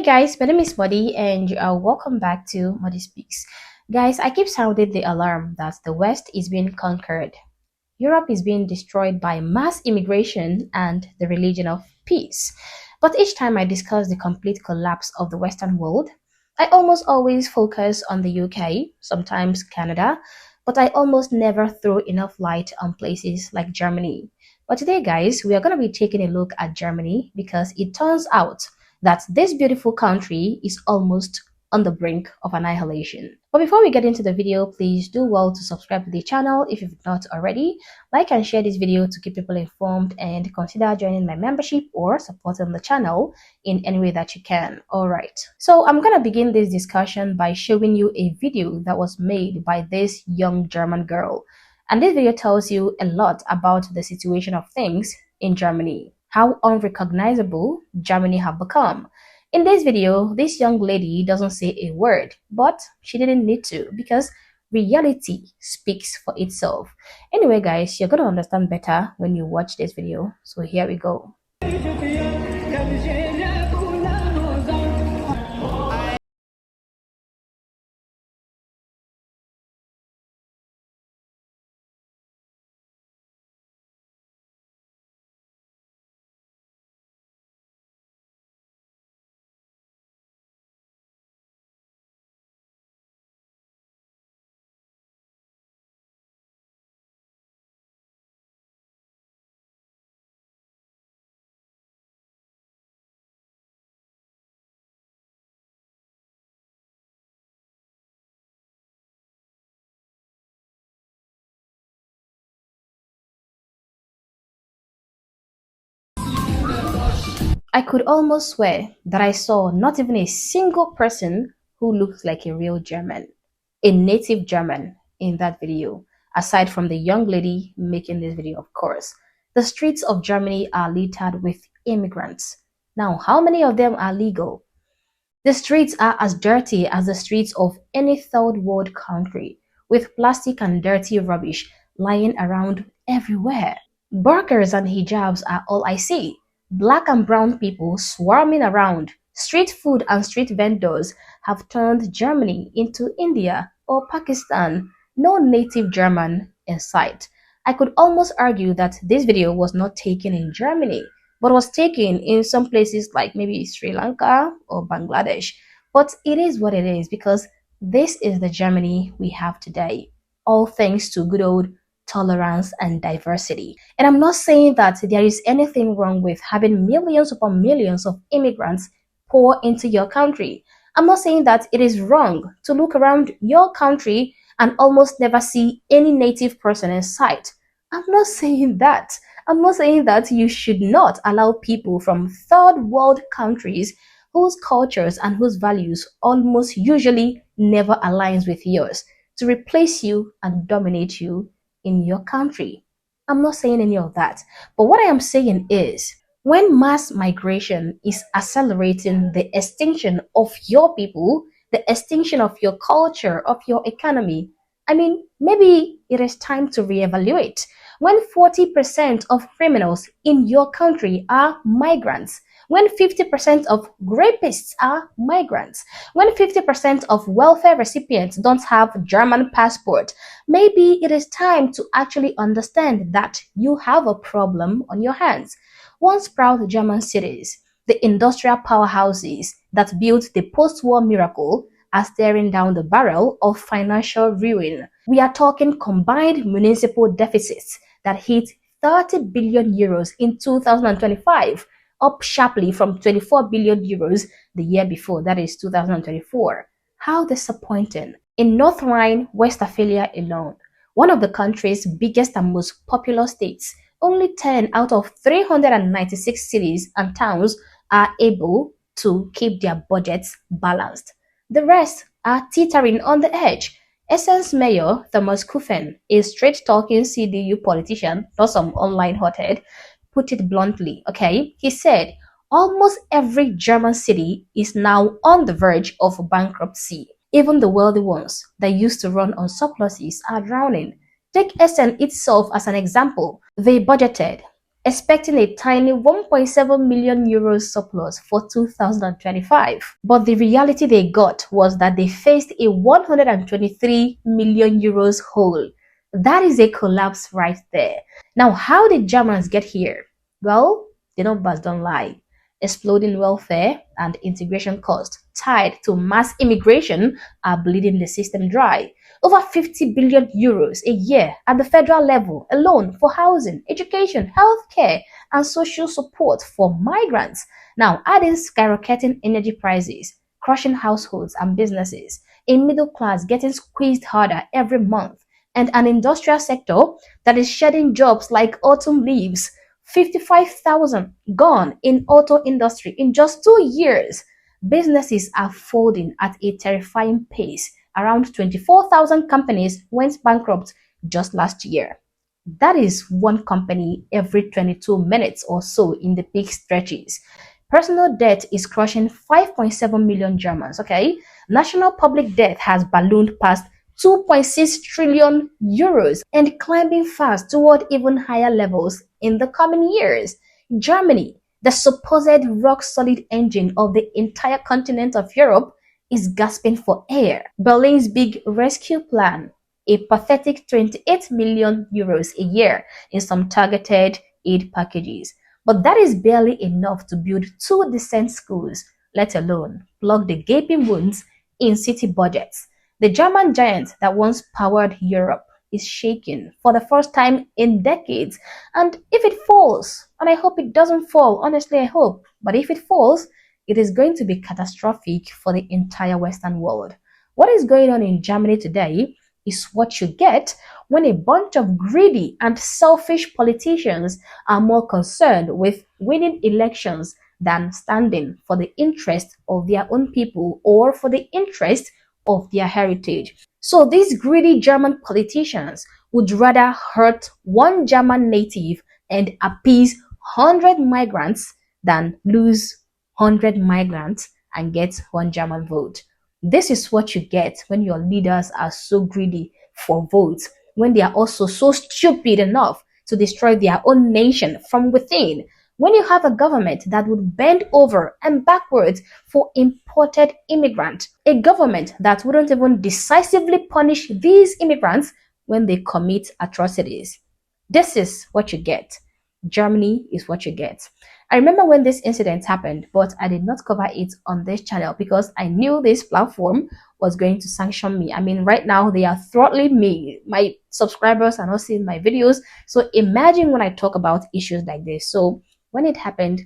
Guys, my name is Modi and welcome back to Modi Speaks. Guys, I keep sounding the alarm that the West is being conquered. Europe is being destroyed by mass immigration and the religion of peace. But each time I discuss the complete collapse of the Western world, I almost always focus on the UK, sometimes Canada, but I almost never throw enough light on places like Germany. But today, guys, we are going to be taking a look at Germany because it turns out that this beautiful country is almost on the brink of annihilation. But before we get into the video, please do well to subscribe to the channel if you've not already, like and share this video to keep people informed, and consider joining my membership or supporting the channel in any way that you can. Alright, so I'm gonna begin this discussion by showing you a video that was made by this young German girl. And this video tells you a lot about the situation of things in Germany, how unrecognizable Germany have become. In this video, this young lady doesn't say a word, but she didn't need to because reality speaks for itself. Anyway, guys, you're going to understand better when you watch this video. So here we go. I could almost swear that I saw not even a single person who looked like a real German, a native German in that video, aside from the young lady making this video, of course. The streets of Germany are littered with immigrants. Now, how many of them are legal? The streets are as dirty as the streets of any third world country, with plastic and dirty rubbish lying around everywhere. Burqas and hijabs are all I see. Black and brown people swarming around. Street food and street vendors have turned Germany into India or Pakistan. No native German in sight. I could almost argue that this video was not taken in Germany, but was taken in some places like maybe Sri Lanka or Bangladesh. But it is what it is because this is the Germany we have today, all thanks to good old tolerance and diversity. And I'm not saying that there is anything wrong with having millions upon millions of immigrants pour into your country. I'm not saying that it is wrong to look around your country and almost never see any native person in sight. I'm not saying that. I'm not saying that you should not allow people from third world countries whose cultures and whose values almost usually never aligns with yours to replace you and dominate you in your country. I'm not saying any of that. But what I am saying is, when mass migration is accelerating the extinction of your people, the extinction of your culture, of your economy, I mean, maybe it is time to reevaluate. When 40% of criminals in your country are migrants, when 50% of rapists are migrants, when 50% of welfare recipients don't have German passport, maybe it is time to actually understand that you have a problem on your hands. Once proud German cities, the industrial powerhouses that built the post-war miracle, are staring down the barrel of financial ruin. We are talking combined municipal deficits that hit 30 billion euros in 2025, up sharply from 24 billion euros the year before, that is 2024. How disappointing. In North Rhine-Westphalia alone, one of the country's biggest and most populous states, only 10 out of 396 cities and towns are able to keep their budgets balanced. The rest are teetering on the edge. Essen's mayor, Thomas Kuffen, a straight-talking CDU politician, not some online hothead, put it bluntly, okay? He said, almost every German city is now on the verge of bankruptcy. Even the wealthy ones that used to run on surpluses are drowning. Take Essen itself as an example. They budgeted expecting a tiny 1.7 million euros surplus for 2025. But the reality they got was that they faced a 123 million euros hole. That is a collapse right there. Now, how did Germans get here? Well, the numbers don't lie. Exploding welfare and integration costs tied to mass immigration are bleeding the system dry. Over 50 billion euros a year at the federal level alone for housing, education, healthcare, and social support for migrants. Now, adding skyrocketing energy prices, crushing households and businesses, a middle class getting squeezed harder every month, and an industrial sector that is shedding jobs like autumn leaves. 55,000 gone in auto industry in just 2 years. Businesses are folding at a terrifying pace. Around 24,000 companies went bankrupt just last year. That is one company every 22 minutes or so in the peak stretches. Personal debt is crushing 5.7 million Germans, okay? National public debt has ballooned past 2.6 trillion euros and climbing fast toward even higher levels in the coming years. Germany, the supposed rock-solid engine of the entire continent of Europe, is gasping for air. Berlin's big rescue plan, a pathetic 28 million euros a year in some targeted aid packages. But that is barely enough to build two decent schools, let alone plug the gaping wounds in city budgets. The German giant that once powered Europe is shaking for the first time in decades. And if it falls, and I hope it doesn't fall, honestly, I hope, but if it falls, it is going to be catastrophic for the entire Western world. What is going on in Germany today is what you get when a bunch of greedy and selfish politicians are more concerned with winning elections than standing for the interest of their own people or for the interest of their heritage. So these greedy German politicians would rather hurt one German native and appease 100 migrants than lose 100 migrants and get one German vote. This is what you get when your leaders are so greedy for votes, when they are also so stupid enough to destroy their own nation from within. When you have a government that would bend over and backwards for imported immigrants, a government that wouldn't even decisively punish these immigrants when they commit atrocities. This is what you get. Germany is what you get. I remember when this incident happened, but I did not cover it on this channel because I knew this platform was going to sanction me. I mean, right now they are throttling me. My subscribers are not seeing my videos. So imagine when I talk about issues like this. So when it happened,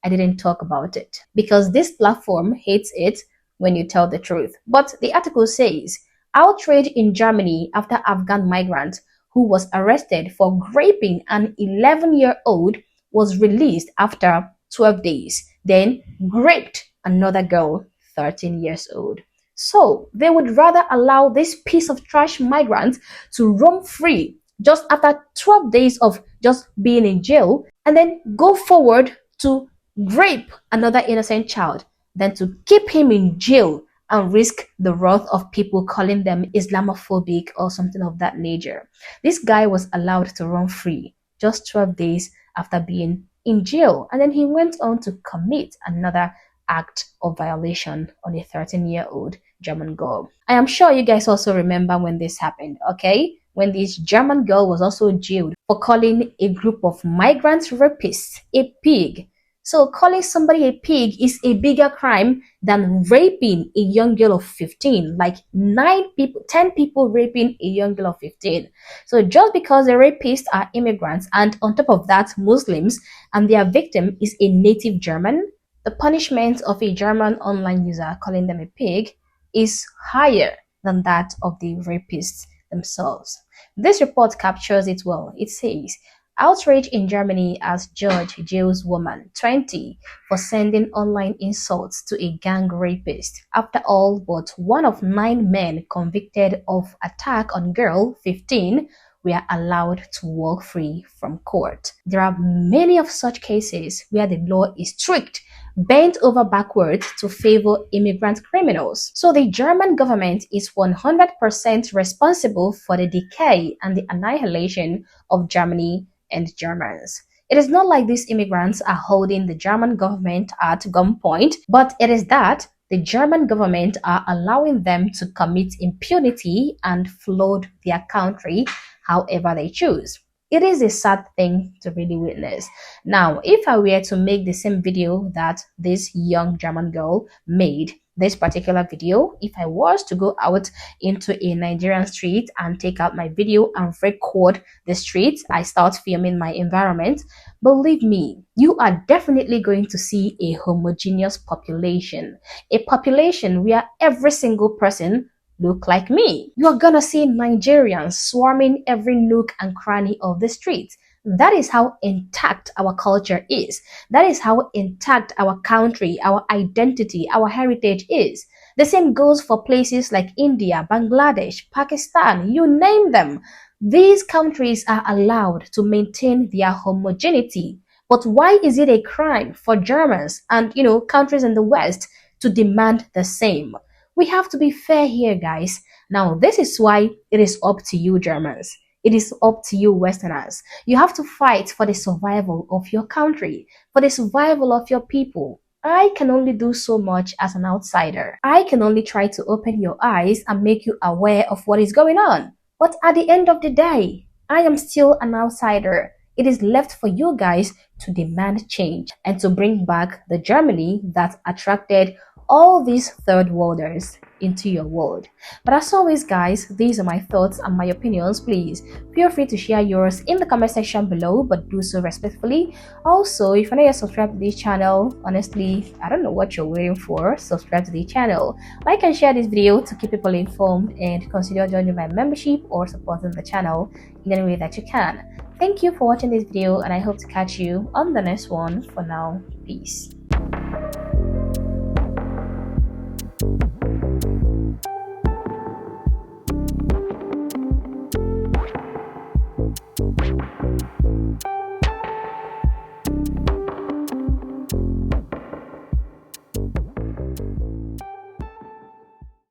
I didn't talk about it because this platform hates it when you tell the truth. But the article says, outrage in Germany after Afghan migrant who was arrested for raping an 11-year-old was released after 12 days, then raped another girl, 13 years old. So they would rather allow this piece of trash migrant to roam free just after 12 days of just being in jail and then go forward to rape another innocent child than to keep him in jail and risk the wrath of people calling them Islamophobic or something of that nature. This guy was allowed to run free just 12 days after being in jail, and then he went on to commit another act of violation on a 13-year-old German girl. I am sure you guys also remember when this happened, okay? When this German girl was also jailed for calling a group of migrant rapists a pig. So calling somebody a pig is a bigger crime than raping a young girl of 15, like 10 people raping a young girl of 15. So just because the rapists are immigrants and on top of that Muslims and their victim is a native German, the punishment of a German online user calling them a pig is higher than that of the rapists themselves. This report captures it well. It says, outrage in Germany as judge jails woman 20 for sending online insults to a gang rapist. After all but one of 9 men convicted of attack on girl 15 were allowed to walk free from court. There are many of such cases where the law is strict, bent over backwards to favor immigrant criminals. So the German government is 100% responsible for the decay and the annihilation of Germany and Germans. It is not like these immigrants are holding the German government at gunpoint, but it is that the German government are allowing them to commit impunity and flood their country however they choose. It is a sad thing to really witness. Now, if I were to make the same video that this young German girl made, this particular video, if I was to go out into a Nigerian street and take out my video and record the streets, I start filming my environment, believe me, you are definitely going to see a homogeneous population, a population where every single person look like me. You are gonna see Nigerians swarming every nook and cranny of the street. That is how intact our culture is. That is how intact our country, our identity, our heritage is. The same goes for places like India, Bangladesh, Pakistan, you name them. These countries are allowed to maintain their homogeneity. But why is it a crime for Germans and, countries in the West to demand the same? We have to be fair here, guys. Now, this is why it is up to you, Germans. It is up to you, Westerners. You have to fight for the survival of your country, for the survival of your people. I can only do so much as an outsider. I can only try to open your eyes and make you aware of what is going on. But at the end of the day, I am still an outsider. It is left for you guys to demand change and to bring back the Germany that attracted all these third worlders into your world. But as always, guys, these are my thoughts and my opinions. Please feel free to share yours in the comment section below, but do so respectfully. Also, if you're not yet subscribed to this channel, honestly, I don't know what you're waiting for. Subscribe to the channel, like and share this video to keep people informed, and consider joining my membership or supporting the channel in any way that you can. Thank you for watching this video, and I hope to catch you on the next one. For now, peace.